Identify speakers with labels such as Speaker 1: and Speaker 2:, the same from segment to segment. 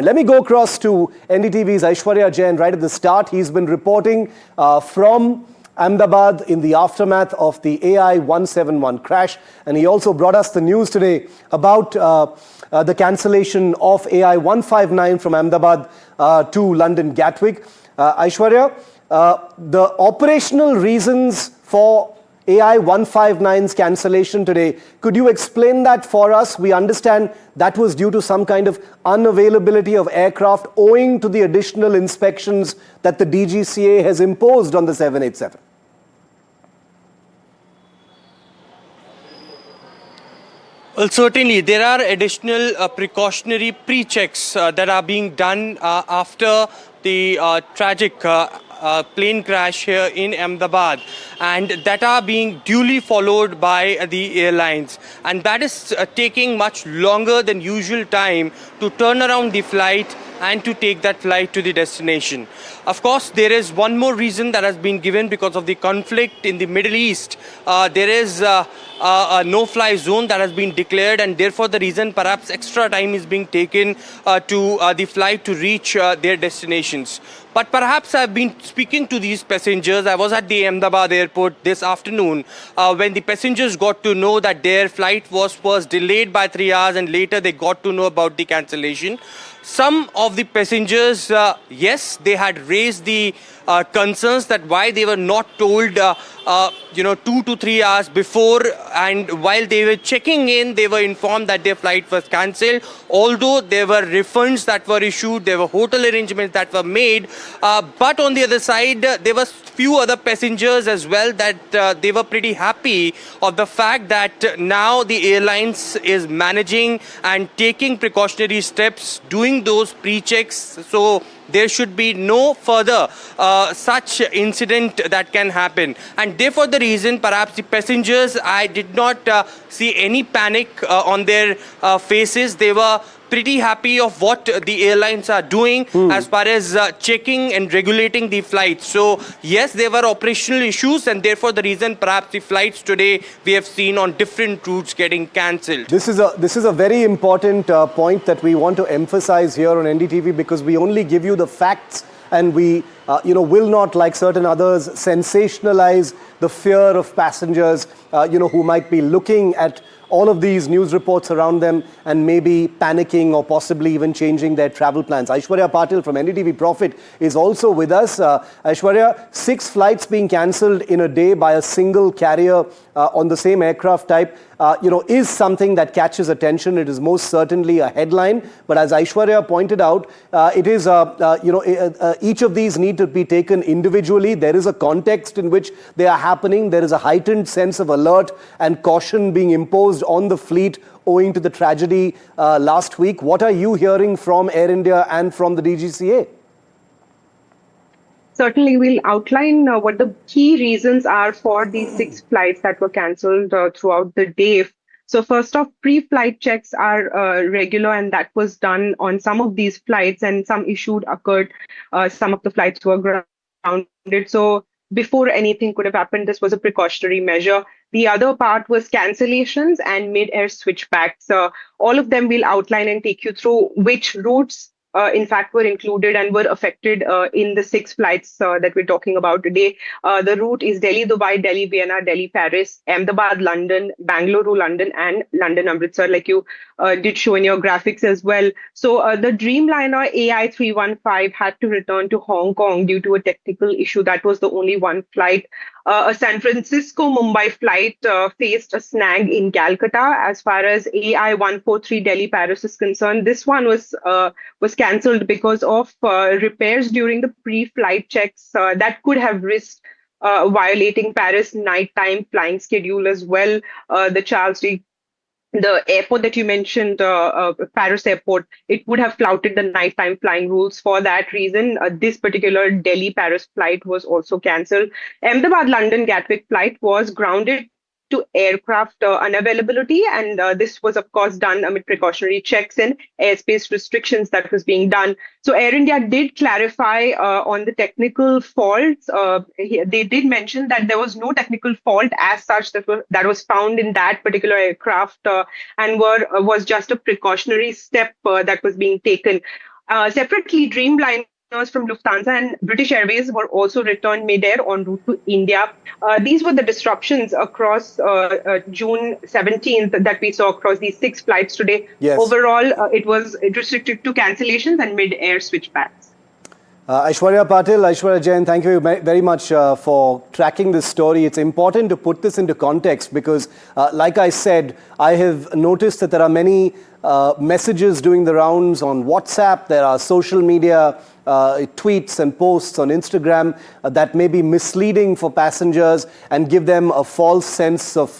Speaker 1: Let me go across to NDTV's Aishwarya Jain right at the start. He's been reporting from Ahmedabad in the aftermath of the AI-171 crash. And he also brought us the news today about the cancellation of AI-159 from Ahmedabad to London Gatwick. Aishwarya, the operational reasons for AI-159's cancellation today, could you explain that for us? We understand that was due to some kind of unavailability of aircraft owing to the additional inspections that the DGCA has imposed on the 787.
Speaker 2: Well, certainly, there are additional precautionary pre-checks that are being done after the tragic plane crash here in Ahmedabad, and that are being duly followed by the airlines. And that is taking much longer than usual time to turn around the flight and to take that flight to the destination. Of course, there is one more reason that has been given because of the conflict in the Middle East. There is a no-fly zone that has been declared, and therefore the reason perhaps extra time is being taken to the flight to reach their destinations. But perhaps I've been speaking to these passengers. I was at the Ahmedabad airport this afternoon when the passengers got to know that their flight was first delayed by 3 hours and later they got to know about the cancellation. Some of the passengers, yes, they had raised the concerns that why they were not told 2 to 3 hours before, and while they were checking in, they were informed that their flight was cancelled. Although there were refunds that were issued, there were hotel arrangements that were made, but on the other side, there were few other passengers as well that they were pretty happy of the fact that now the airlines is managing and taking precautionary steps, doing those pre-checks, so there should be no further such incident that can happen. And therefore the reason perhaps the passengers, I did not see any panic on their faces. They were pretty happy of what the airlines are doing as far as checking and regulating the flights. So yes, there were operational issues, and therefore the reason perhaps the flights today we have seen on different routes getting cancelled.
Speaker 1: This is a very important point that we want to emphasize here on NDTV, because we only give you the facts, and we will not, like certain others, sensationalize the fear of passengers who might be looking at all of these news reports around them and maybe panicking or possibly even changing their travel plans. Aishwarya Patil from NDTV Profit is also with us. Aishwarya, 6 flights being cancelled in a day by a single carrier on the same aircraft type, is something that catches attention. It is most certainly a headline. But as Aishwarya pointed out, it is, each of these need to be taken individually. There is a context in which they are happening. There is a heightened sense of alert and caution being imposed on the fleet owing to the tragedy last week. What are you hearing from Air India and from the DGCA?
Speaker 3: Certainly, we'll outline what the key reasons are for these 6 flights that were cancelled throughout the day. So first off, pre-flight checks are regular, and that was done on some of these flights, and some issues occurred. Some of the flights were grounded. So before anything could have happened, this was a precautionary measure. The other part was cancellations and mid-air switchbacks. All of them we'll outline and take you through which routes in fact were included and were affected in the 6 flights that we're talking about today. The route is Delhi-Dubai, Delhi-Vienna, Delhi-Paris, Ahmedabad-London, Bangalore-London, and London-Amritsar, like you did show in your graphics as well. So the Dreamliner AI-315 had to return to Hong Kong due to a technical issue. That was the only one flight. A San Francisco-Mumbai flight faced a snag in Calcutta. As far as AI-143 Delhi-Paris is concerned, this one was cancelled because of repairs during the pre-flight checks that could have risked violating Paris nighttime flying schedule as well. The airport that you mentioned, Paris airport, it would have flouted the nighttime flying rules. For that reason, this particular Delhi-Paris flight was also cancelled. Ahmedabad-London Gatwick flight was grounded to aircraft unavailability, and this was of course done amid precautionary checks and airspace restrictions that was being done. So Air India did clarify on the technical faults. They did mention that there was no technical fault as such that was found in that particular aircraft and was just a precautionary step that was being taken. Separately, Dreamliners from Lufthansa and British Airways were also returned mid-air en route to India. These were the disruptions across June 17th that we saw across these 6 flights today.
Speaker 1: Yes.
Speaker 3: Overall, it was restricted to cancellations and mid-air switchbacks.
Speaker 1: Aishwarya Patil, Aishwarya Jain, thank you very much for tracking this story. It's important to put this into context because, like I said, I have noticed that there are many messages doing the rounds on WhatsApp. There are social media tweets and posts on Instagram that may be misleading for passengers and give them a false sense of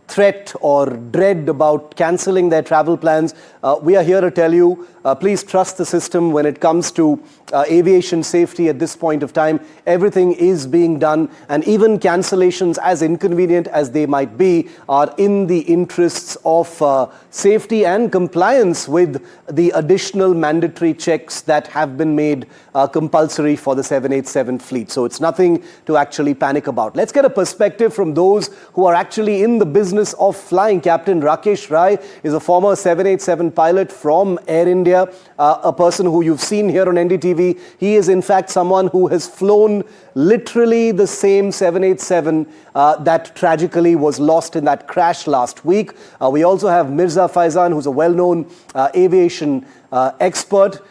Speaker 1: threat or dread about cancelling their travel plans. We are here to tell you, please trust the system when it comes to aviation safety at this point of time. Everything is being done, and even cancellations, as inconvenient as they might be, are in the interests of safety and compliance with the additional mandatory checks that have been made compulsory for the 787 fleet. So it's nothing to actually panic about. Let's get a perspective from those who are actually in the business of flying. Captain Rakesh Rai is a former 787 pilot from Air India, a person who you've seen here on NDTV. He is in fact someone who has flown literally the same 787 that tragically was lost in that crash last week. We also have Mirza Faizan, who's a well-known aviation expert.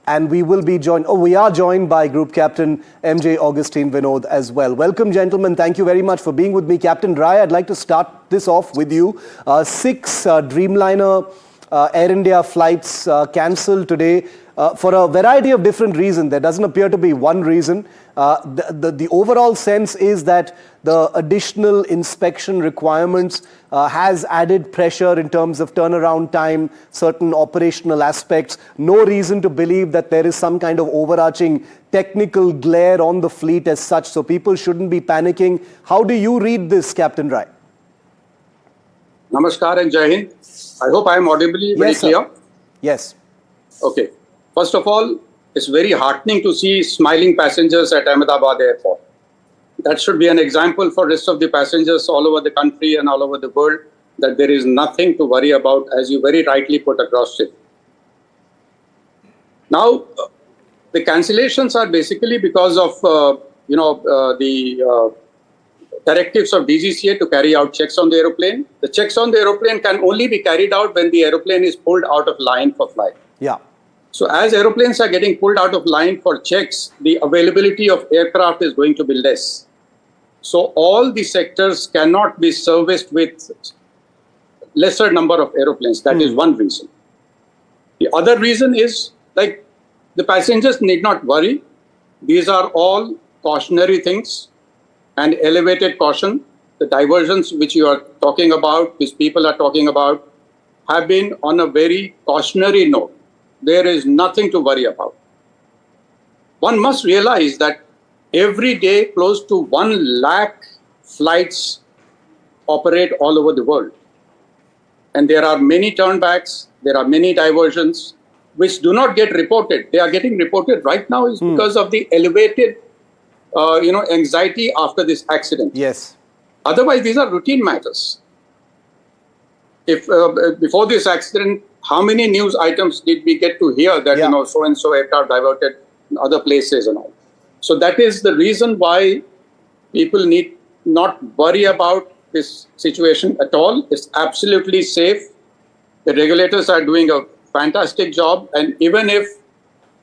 Speaker 1: And we are joined by Group Captain MJ Augustine Vinod as well. Welcome, gentlemen. Thank you very much for being with me. Captain Rai, I'd like to start this off with you. 6 Dreamliner Air India flights cancelled today for a variety of different reasons. There doesn't appear to be one reason. The overall sense is that the additional inspection requirements has added pressure in terms of turnaround time, certain operational aspects. No reason to believe that there is some kind of overarching technical glare on the fleet as such, so people shouldn't be panicking. How do you read this, Captain Rai?
Speaker 4: Namaskar and Jai Hind. I hope I am audibly very clear.
Speaker 1: Yes.
Speaker 4: Okay. First of all, it's very heartening to see smiling passengers at Ahmedabad airport. That should be an example for rest of the passengers all over the country and all over the world that there is nothing to worry about, as you very rightly put across it. Now, the cancellations are basically because of the directives of DGCA to carry out checks on the aeroplane. The checks on the aeroplane can only be carried out when the aeroplane is pulled out of line for flight.
Speaker 1: Yeah.
Speaker 4: So as aeroplanes are getting pulled out of line for checks, the availability of aircraft is going to be less. So all the sectors cannot be serviced with lesser number of aeroplanes. That is one reason. The other reason is, like, the passengers need not worry. These are all cautionary things and elevated caution. The diversions which you are talking about, which people are talking about, have been on a very cautionary note. There is nothing to worry about. One must realize that every day close to 1 lakh flights operate all over the world. And there are many turnbacks, there are many diversions which do not get reported. They are getting reported right now is because of the elevated anxiety after this accident.
Speaker 1: Yes.
Speaker 4: Otherwise, these are routine matters. If before this accident, how many news items did we get to hear that so and so aircraft diverted in other places and all? So that is the reason why people need not worry about this situation at all. It's absolutely safe. The regulators are doing a fantastic job, and even if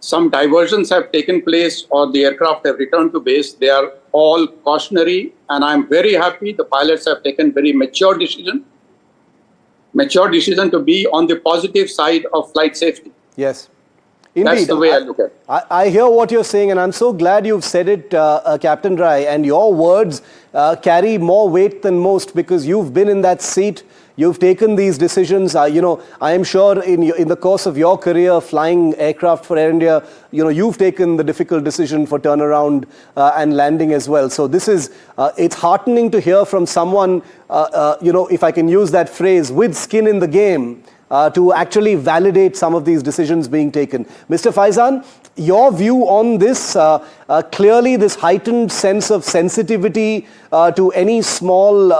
Speaker 4: some diversions have taken place or the aircraft have returned to base, they are all cautionary, and I'm very happy the pilots have taken very mature decision to be on the positive side of flight safety.
Speaker 1: Yes. Indeed.
Speaker 4: That's the way I look at it.
Speaker 1: I hear what you're saying, and I'm so glad you've said it, Captain Rai, and your words carry more weight than most because you've been in that seat. You've taken these decisions. I am sure in the course of your career flying aircraft for Air India, you've taken the difficult decision for turnaround and landing as well. So this is, it's heartening to hear from someone, if I can use that phrase, with skin in the game, to actually validate some of these decisions being taken. Mr. Faizan, your view on this, clearly this heightened sense of sensitivity to any small,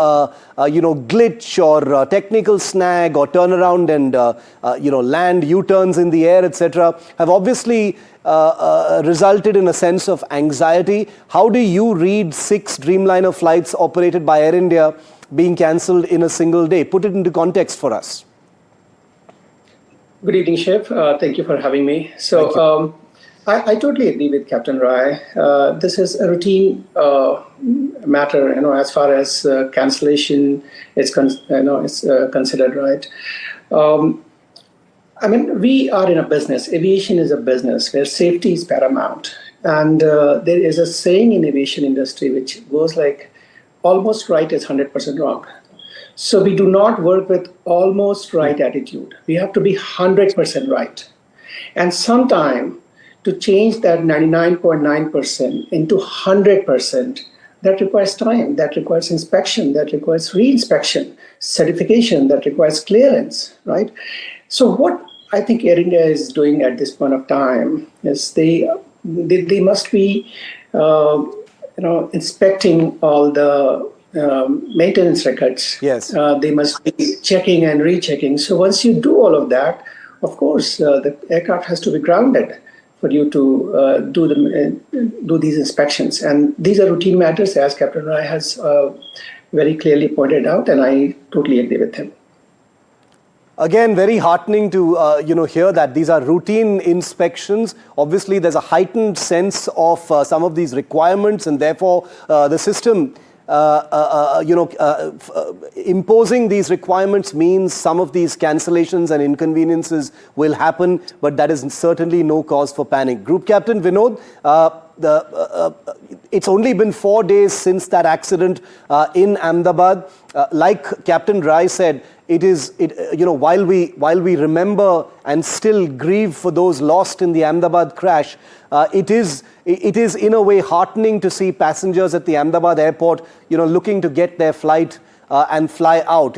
Speaker 1: glitch or technical snag or turnaround and, land U-turns in the air, etc., have obviously resulted in a sense of anxiety. How do you read 6 Dreamliner flights operated by Air India being cancelled in a single day? Put it into context for us.
Speaker 5: Good evening, Shiv. Thank you for having me. So I totally agree with Captain Rai. This is a routine matter, as far as cancellation is considered, right? We are in a business. Aviation is a business where safety is paramount. And there is a saying in aviation industry which goes like, almost right is 100% wrong. So we do not work with almost right attitude. We have to be 100% right. And sometime to change that 99.9% into 100%, that requires time, that requires inspection, that requires re-inspection, certification, that requires clearance, right? So what I think Air India is doing at this point of time is they must be, inspecting all the maintenance records.
Speaker 1: Yes.
Speaker 5: They must be checking and rechecking. So once you do all of that, of course, the aircraft has to be grounded for you to do these inspections. And these are routine matters, as Captain Rai has very clearly pointed out, and I totally agree with him.
Speaker 1: Again, very heartening to hear that these are routine inspections. Obviously, there's a heightened sense of some of these requirements, and therefore the system imposing these requirements means some of these cancellations and inconveniences will happen, but that is certainly no cause for panic. Group Captain Vinod, it's only been 4 days since that accident in Ahmedabad. Like Captain Rai said, while we remember and still grieve for those lost in the Ahmedabad crash, it is in a way heartening to see passengers at the Ahmedabad airport, looking to get their flight and fly out.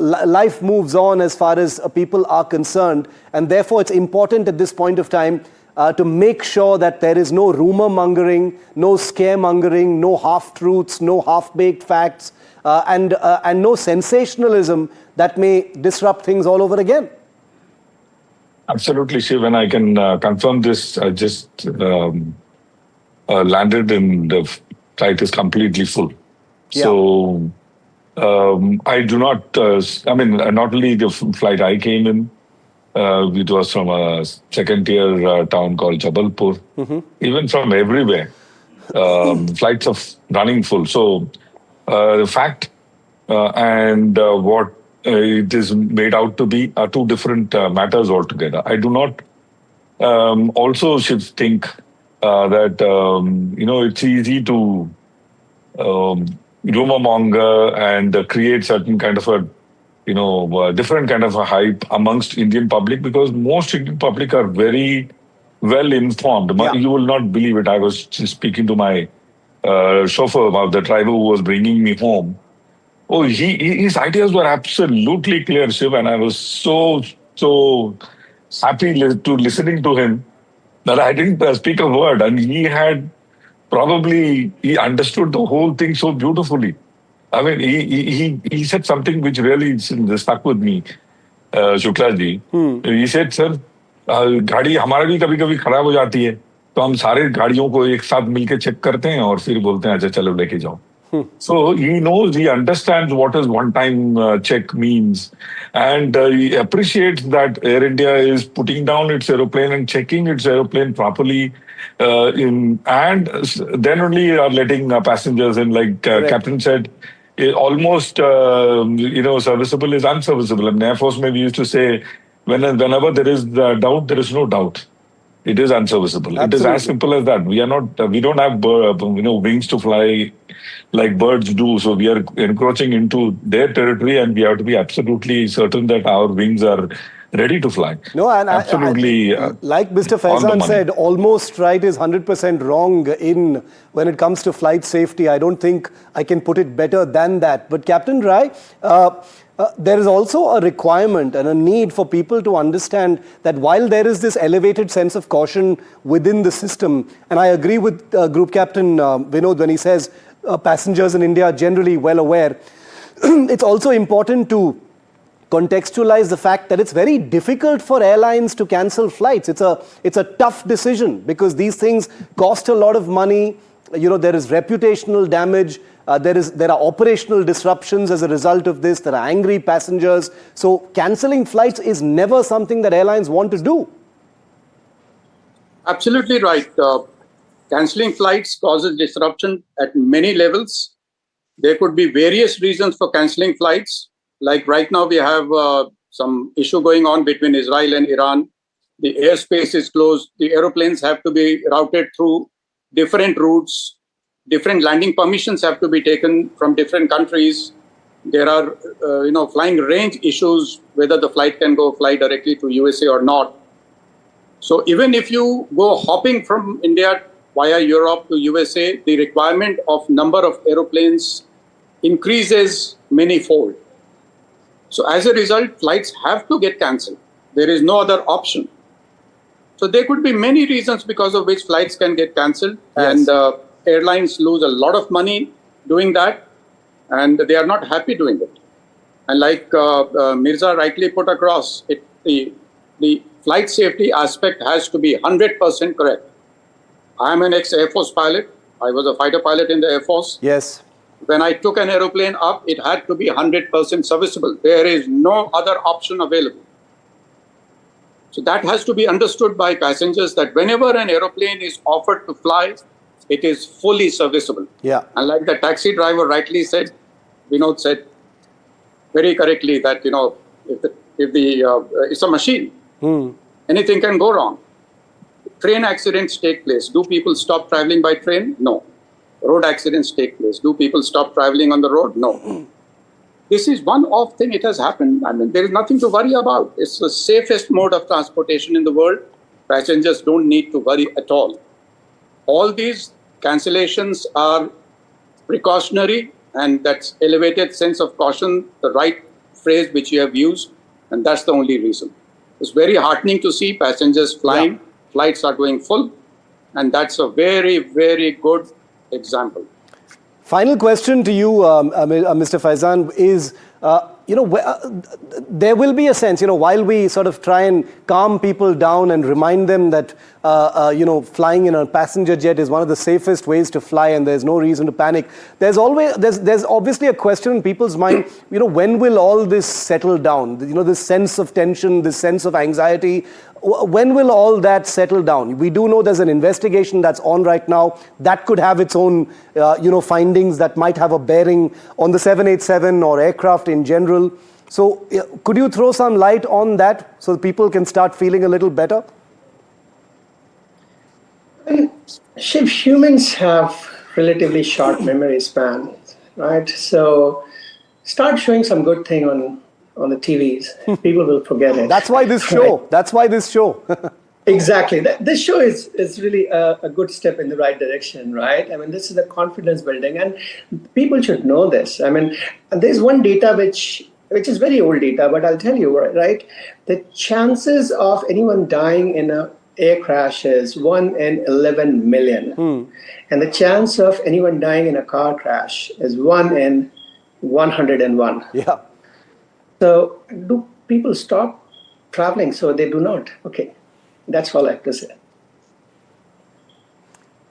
Speaker 1: Life moves on as far as people are concerned, and therefore it's important at this point of time to make sure that there is no rumor mongering, no scaremongering, no half-truths, no half-baked facts, and no sensationalism that may disrupt things all over again.
Speaker 6: Absolutely, Shiv, and I can confirm this. I just landed and the flight is completely full.
Speaker 1: Yeah.
Speaker 6: So I do not, not only the flight I came in, it was from a second-tier town called Jabalpur, even from everywhere. Flights are running full. So the fact and what it is made out to be are two different matters altogether. I do not also should think that, it's easy to rumor monger and create certain kind of a, different kind of a hype amongst Indian public, because most Indian public are very well informed.
Speaker 1: Yeah.
Speaker 6: You will not believe it. I was just speaking to my chauffeur about the driver who was bringing me home. Oh, his ideas were absolutely clear, Shiv, and I was so happy to listening to him that I didn't speak a word, and he understood the whole thing so beautifully. I mean, he said something which really stuck with me, Shukla ji. He said, sir, गाड़ी हमारा भी कभी-कभी खराब हो जाती है, तो हम सारे गाड़ियों को एक साथ मिलके चेक करते हैं और फिर बोलते हैं अच्छा चलो लेके जाओ. So he knows, he understands what is one-time check means, and he appreciates that Air India is putting down its aeroplane and checking its aeroplane properly, and then only are letting passengers in. Like Captain said, almost serviceable is unserviceable. In Air Force, we used to say, whenever there is doubt, there is no doubt. It is unserviceable. Absolutely. It is as simple as that. We don't have wings to fly like birds do. So we are encroaching into their territory, and we have to be absolutely certain that our wings are ready to fly.
Speaker 1: No, and
Speaker 6: absolutely.
Speaker 1: Like Mr.
Speaker 6: On the
Speaker 1: Faizan
Speaker 6: money.
Speaker 1: said, almost right is 100% wrong when it comes to flight safety. I don't think I can put it better than that. But Captain Rai, there is also a requirement and a need for people to understand that while there is this elevated sense of caution within the system, and I agree with Group Captain Vinod when he says passengers in India are generally well aware, it's also important to contextualize the fact that it's very difficult for airlines to cancel flights. It's a tough decision because these things cost a lot of money. You know, there is reputational damage. There are operational disruptions as a result of this. There are angry passengers. So cancelling flights is never something that airlines want to do.
Speaker 4: Absolutely right. Cancelling flights causes disruption at many levels. There could be various reasons for cancelling flights. Like right now, we have some issue going on between Israel and Iran. The airspace is closed. The aeroplanes have to be routed through different routes. Different landing permissions have to be taken from different countries. There are, flying range issues, whether the flight can fly directly to USA or not. So even if you go hopping from India via Europe to USA, the requirement of number of aeroplanes increases many-fold. So as a result, flights have to get cancelled. There is no other option. So there could be many reasons because of which flights can get cancelled.
Speaker 1: Yes.
Speaker 4: And airlines lose a lot of money doing that, and they are not happy doing it. And like Mirza rightly put across, the flight safety aspect has to be 100% correct. I am an ex-Air Force pilot. I was a fighter pilot in the Air Force.
Speaker 1: Yes.
Speaker 4: When I took an aeroplane up, it had to be 100% serviceable. There is no other option available. So that has to be understood by passengers that whenever an aeroplane is offered to fly, it is fully serviceable.
Speaker 1: Yeah.
Speaker 4: And like the taxi driver rightly said, Vinod said very correctly that, it's a machine. Anything can go wrong. Train accidents take place. Do people stop traveling by train? No. Road accidents take place. Do people stop traveling on the road? No. This is one off thing. It has happened. I mean, there is nothing to worry about. It's the safest mode of transportation in the world. Passengers don't need to worry at all. All these cancellations are precautionary, and that's elevated sense of caution, the right phrase which you have used, and that's the only reason. It's very heartening to see passengers flying. Yeah. Flights are going full, and that's a very, very good example.
Speaker 1: Final question to you, Mr. Faizan, is, there will be a sense, while we sort of try and calm people down and remind them that, flying in a passenger jet is one of the safest ways to fly and there's no reason to panic. There's obviously a question in people's mind, when will all this settle down? This sense of tension, this sense of anxiety, when will all that settle down? We do know there's an investigation that's on right now that could have its own, findings that might have a bearing on the 787 or aircraft in general. So could you throw some light on that so people can start feeling a little better?
Speaker 5: Shiv, humans have relatively short memory span, right? So start showing some good thing on the TVs. People will forget it.
Speaker 1: That's why this show. Right? That's why this show.
Speaker 5: Exactly. This show is really a good step in the right direction, right? I mean, this is the confidence building, and people should know this. I mean, there's one data which is very old data, but I'll tell you, right? The chances of anyone dying in a air crash is 1 in 11 million. And the chance of anyone dying in a car crash is 1 in 101.
Speaker 1: Yeah.
Speaker 5: So do people stop traveling? So they do not. Okay. That's all I have to say.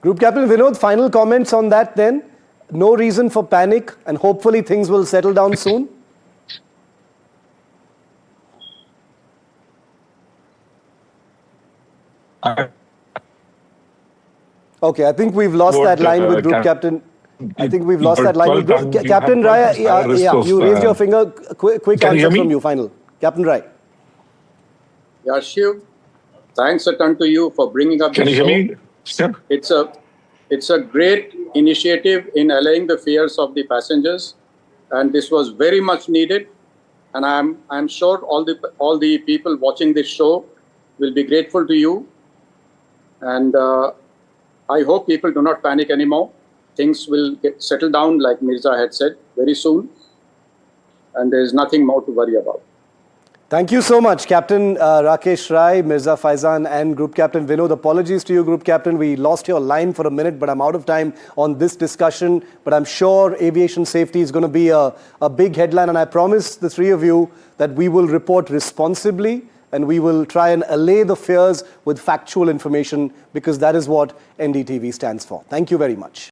Speaker 1: Group Captain Vinod, final comments on that then? No reason for panic and hopefully things will settle down soon? Okay, I think we've lost that line with Group Captain. I think we've lost that line with Group Captain Rai. You raised your finger. Quick answer from you, final. Captain Rai.
Speaker 4: Yeah, Shiv, thanks a ton to you for bringing up this show.
Speaker 6: Can you hear me? Sir?
Speaker 4: It's a great initiative in allaying the fears of the passengers, and this was very much needed. and I'm sure all the people watching this show will be grateful to you. And I hope people do not panic anymore. Things will get settled down, like Mirza had said, very soon. And there is nothing more to worry about.
Speaker 1: Thank you so much, Captain Rakesh Rai, Mirza Faizan and Group Captain Vinod. Apologies to you, Group Captain. We lost your line for a minute, but I'm out of time on this discussion. But I'm sure aviation safety is going to be a big headline. And I promise the three of you that we will report responsibly and we will try and allay the fears with factual information, because that is what NDTV stands for. Thank you very much.